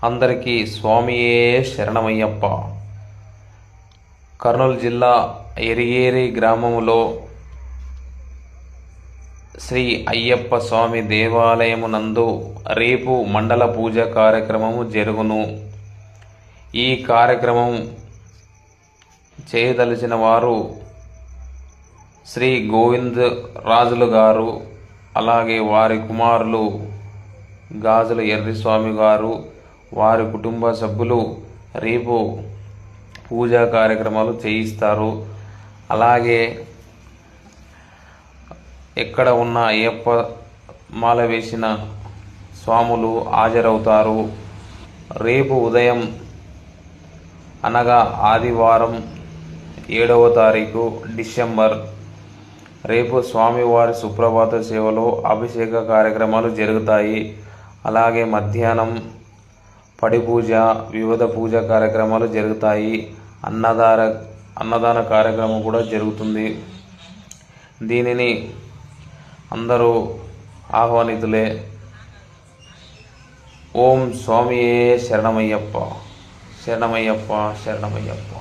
అందరికీ స్వామియే శరణమయ్యప్ప. కర్నూలు జిల్లా ఎరిగేరి గ్రామంలో శ్రీ అయ్యప్ప స్వామి దేవాలయమునందు రేపు మండల పూజ కార్యక్రమము జరుగును. ఈ కార్యక్రమం చేయదలిచిన వారు శ్రీ గోవింద్ రాజులు గారు, అలాగే వారి కుమారులు గాజుల ఎర్రిస్వామి గారు, వారి కుటుంబ సభ్యులు రేపు పూజా కార్యక్రమాలు చేయిస్తారు. అలాగే ఎక్కడ ఉన్న అయ్యప్ప మాల వేసిన స్వాములు హాజరవుతారు. రేపు ఉదయం అనగా ఆదివారం 7వ తారీఖు డిసెంబర్ రేపు స్వామివారి సుప్రభాత సేవలో అభిషేక కార్యక్రమాలు జరుగుతాయి. అలాగే మధ్యాహ్నం పడి పూజ, వివిధ పూజా కార్యక్రమాలు జరుగుతాయి. అన్నదాన కార్యక్రమం కూడా జరుగుతుంది. దీనిని అందరూ ఆహ్వానితులే. ఓం స్వామియే శరణమయ్యప్ప, శరణమయ్యప్ప, శరణమయ్యప్ప.